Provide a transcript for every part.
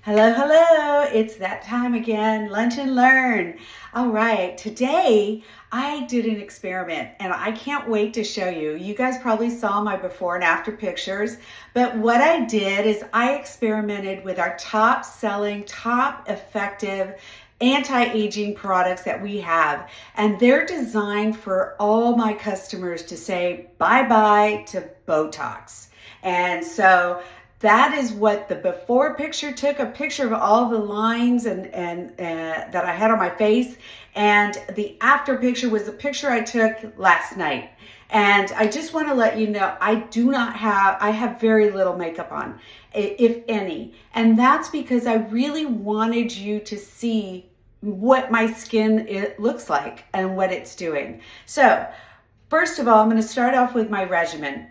Hello, hello. It's that time again, lunch and learn. All right, today I did an experiment and I can't wait to show you. You guys probably saw my before and after pictures, but what I did is I experimented with our top selling, top effective anti-aging products that we have, and they're designed for all my customers to say bye-bye to Botox. And so that is what the before picture took a picture of all the lines and that I had on my face, and the after picture was the picture I took last night. And I just want to let you know, I have very little makeup on, if any. And that's because I really wanted you to see what my skin looks like and what it's doing. So first of all, I'm going to start off with my regimen.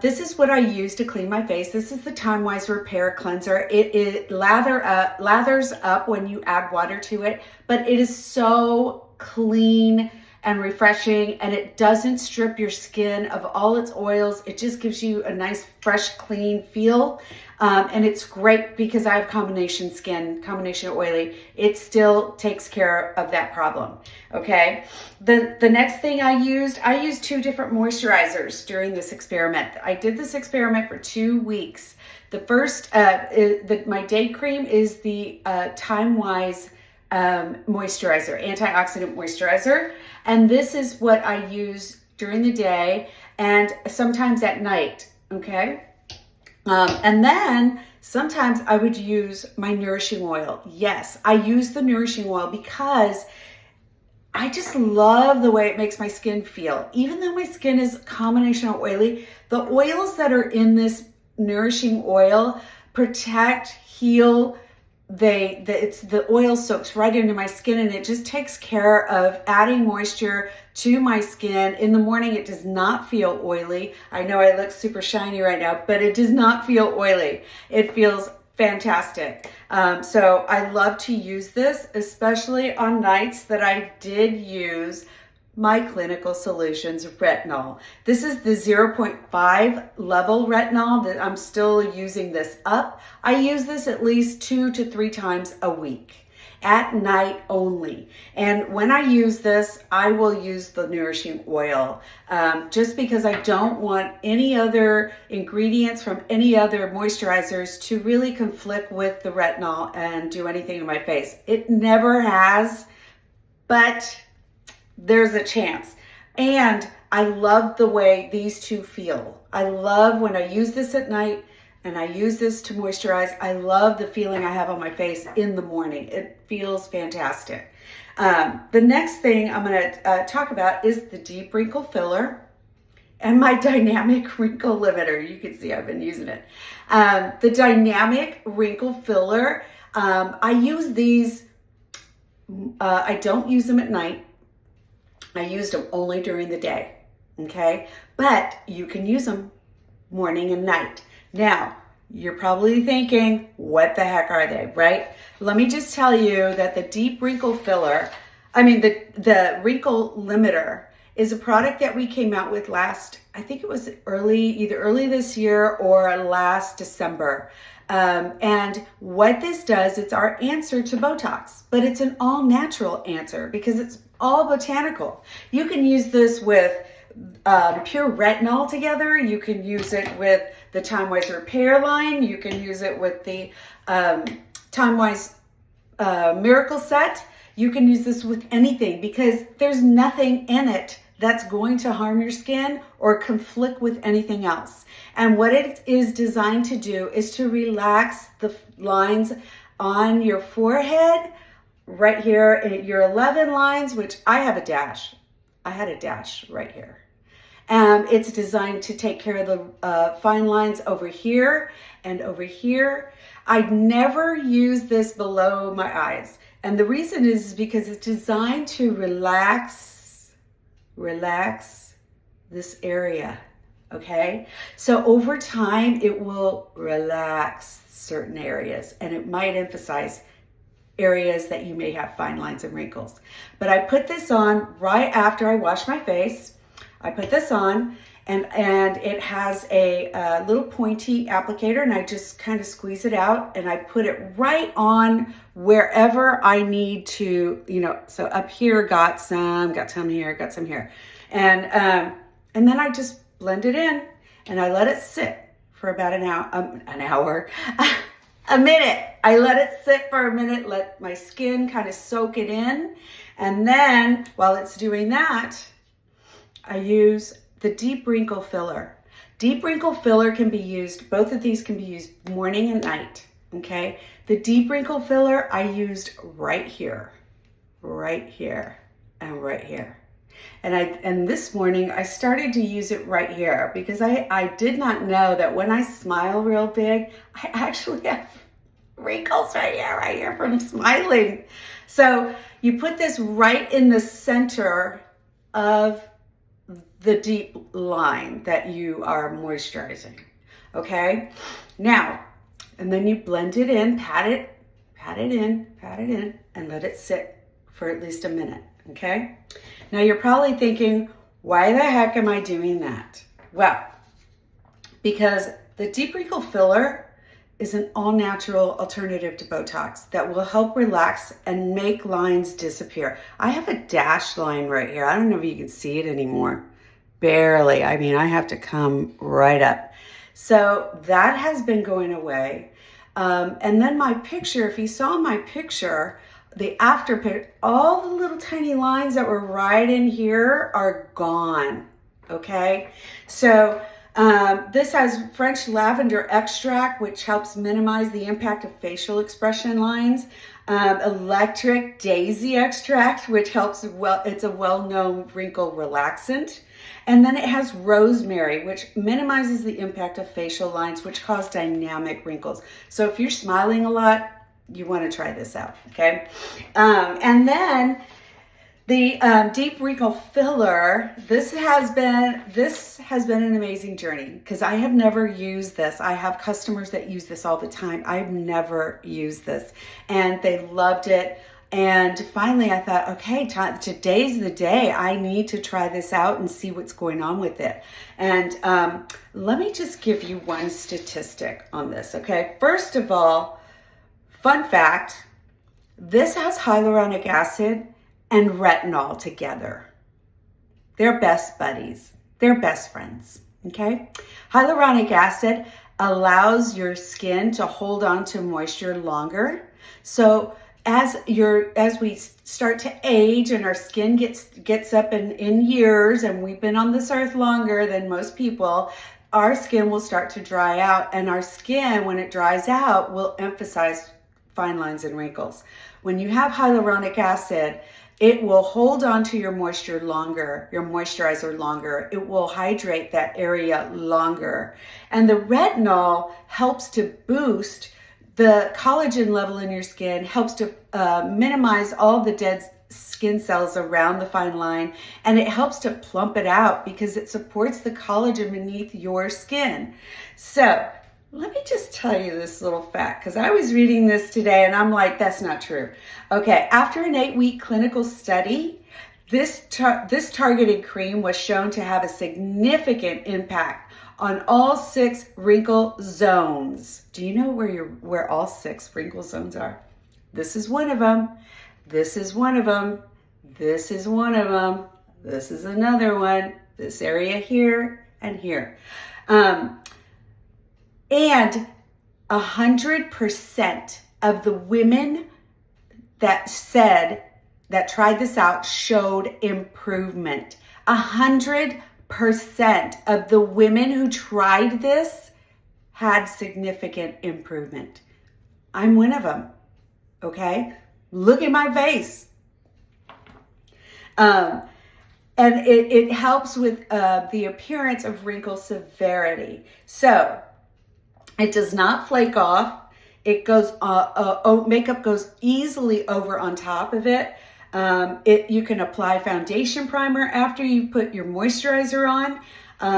This is what I use to clean my face. This is the Time-Wise Repair Cleanser. It lathers up when you add water to it, but it is so clean and refreshing, and it doesn't strip your skin of all its oils. It just gives you a nice, fresh, clean feel. And it's great because I have combination skin, combination oily. It still takes care of that problem, okay? The next thing I used 2 different moisturizers during this experiment. I did this experiment for 2 weeks. The first, my day cream is the Time-Wise moisturizer, antioxidant moisturizer. And this is what I use during the day and sometimes at night, okay? And then sometimes I would use my nourishing oil. Yes, I use the nourishing oil because I just love the way it makes my skin feel. Even though my skin is combination oily, the oils that are in this nourishing oil protect, heal. The oil soaks right into my skin, and it just takes care of adding moisture to my skin. In the morning, it does not feel oily. I know I look super shiny right now, but it does not feel oily. It feels fantastic. So I love to use this, especially on nights that I did use my Clinical Solutions retinol. This is the 0.5 level retinol that I'm still using this up. I use this at least 2 to 3 times a week at night only. And when I use this, I will use the nourishing oil just because I don't want any other ingredients from any other moisturizers to really conflict with the retinol and do anything to my face. It never has, but there's a chance. And I love the way these two feel. I love when I use this at night and I use this to moisturize. I love the feeling I have on my face in the morning. It feels fantastic. The next thing I'm going to talk about is the deep wrinkle filler and my dynamic wrinkle limiter. You can see I've been using it. The dynamic wrinkle filler, I use these, I don't use them at night. I used them only during the day, okay? But you can use them morning and night. Now, you're probably thinking, what the heck are they, right? Let me just tell you that the deep wrinkle filler, the wrinkle limiter is a product that we came out with I think it was either early this year or last December. And what this does, it's our answer to Botox, but it's an all natural answer because it's all botanical. You can use this with pure retinol together. You can use it with the Time-Wise Repair line. You can use it with the Time-Wise Miracle Set. You can use this with anything because there's nothing in it that's going to harm your skin or conflict with anything else. And what it is designed to do is to relax the lines on your forehead, right here, your 11 lines, which I have a dash. I had a dash right here. It's designed to take care of the fine lines over here and over here. I'd never use this below my eyes. And the reason is because it's designed to relax this area, okay? So over time, it will relax certain areas, and it might emphasize areas that you may have fine lines and wrinkles. But I put this on right after I wash my face. I put this on, and it has a little pointy applicator, and I just kind of squeeze it out and I put it right on wherever I need to, so up here got some here, got some here. And then I just blend it in and I let it sit for about an hour, a minute. I let it sit for a minute, let my skin kind of soak it in. And then while it's doing that, I use the deep wrinkle filler. Deep wrinkle filler can be used, both of these can be used morning and night, okay? The deep wrinkle filler I used right here, and right here. And this morning I started to use it right here because I did not know that when I smile real big, I actually have wrinkles right here from smiling. So you put this right in the center of the deep line that you are moisturizing, okay? Now, and then you blend it in, pat it in, and let it sit for at least a minute, okay? Now you're probably thinking, why the heck am I doing that? Well, because the deep wrinkle filler is an all-natural alternative to Botox that will help relax and make lines disappear. I have a dashed line right here. I don't know if you can see it anymore. Barely. I mean, I have to come right up. So that has been going away. And then my picture, if you saw my picture, the after picture, all the little tiny lines that were right in here are gone, okay? So this has French lavender extract, which helps minimize the impact of facial expression lines. Electric daisy extract, which helps, it's a well-known wrinkle relaxant. And then it has rosemary, which minimizes the impact of facial lines, which cause dynamic wrinkles. So if you're smiling a lot, you want to try this out, okay? And then the deep wrinkle filler, this has been an amazing journey because I have never used this. I have customers that use this all the time. I've never used this and they loved it. And finally I thought, okay, today's the day. I need to try this out and see what's going on with it. And let me just give you one statistic on this, okay? First of all, fun fact, this has hyaluronic acid and retinol together. They're best buddies. They're best friends, okay? Hyaluronic acid allows your skin to hold on to moisture longer. So as we start to age and our skin gets up in years, and we've been on this earth longer than most people, our skin will start to dry out, and our skin, when it dries out, will emphasize fine lines and wrinkles. When you have hyaluronic acid, it will hold on to your moisture longer, your moisturizer longer. It will hydrate that area longer. And the retinol helps to boost the collagen level in your skin, helps to minimize all the dead skin cells around the fine line, and it helps to plump it out because it supports the collagen beneath your skin. So let me just tell you this little fact, because I was reading this today and I'm like, that's not true. Okay, after an 8-week clinical study, this targeted cream was shown to have a significant impact on all 6 wrinkle zones. Do you know where all 6 wrinkle zones are? This is one of them. This is one of them. This is one of them. This is another one. This area here and here. And 100% of the women that tried this out showed improvement. 100% of the women who tried this had significant improvement. I'm one of them, okay? Look at my face. And it helps with the appearance of wrinkle severity. So it does not flake off. It goes, makeup goes easily over on top of it. You can apply foundation primer after you put your moisturizer on.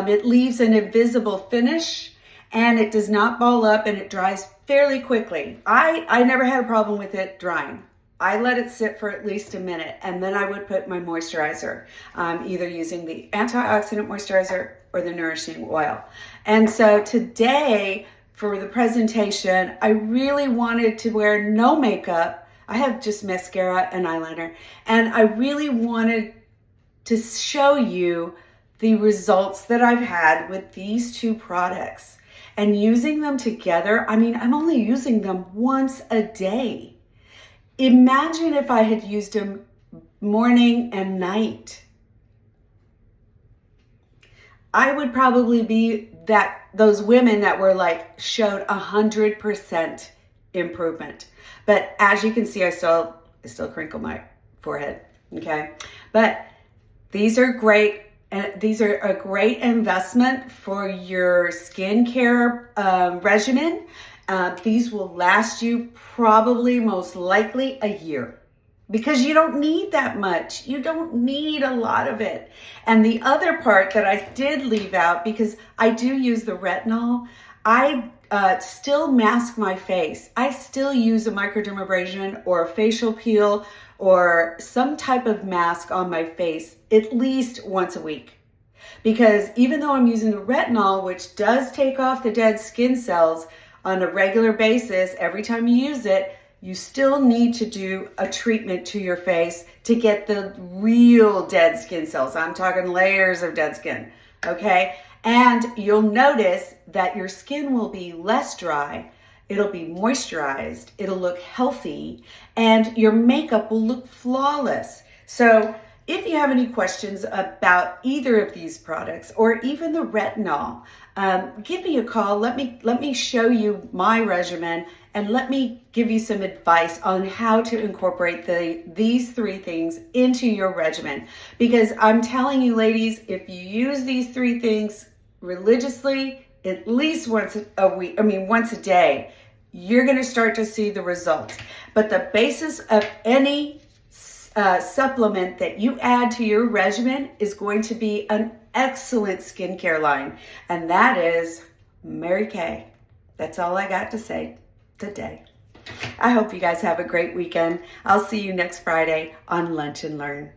It leaves an invisible finish and it does not ball up and it dries fairly quickly. I never had a problem with it drying. I let it sit for at least a minute and then I would put my moisturizer, either using the antioxidant moisturizer or the nourishing oil. And so today for the presentation, I really wanted to wear no makeup. I have just mascara and eyeliner, and I really wanted to show you the results that I've had with these two products and using them together. I mean, I'm only using them once a day. Imagine if I had used them morning and night. I would probably be those women that were like showed 100% improvement. But as you can see, I still crinkle my forehead. Okay, but these are great. And these are a great investment for your skincare regimen. These will last you probably most likely a year because you don't need that much. You don't need a lot of it. And the other part that I did leave out, because I do use the retinol, I still mask my face. I still use a microdermabrasion or a facial peel or some type of mask on my face at least once a week. Because even though I'm using the retinol, which does take off the dead skin cells on a regular basis, every time you use it, you still need to do a treatment to your face to get the real dead skin cells. I'm talking layers of dead skin, okay? And you'll notice that your skin will be less dry, it'll be moisturized, it'll look healthy, and your makeup will look flawless. So if you have any questions about either of these products or even the retinol, give me a call. Let me show you my regimen and let me give you some advice on how to incorporate these three things into your regimen. Because I'm telling you, ladies, if you use these three things religiously, at least once a week, once a day, you're going to start to see the results. But the basis of any supplement that you add to your regimen is going to be an excellent skincare line, and that is Mary Kay. That's all I got to say today. I hope you guys have a great weekend. I'll see you next Friday on Lunch and Learn.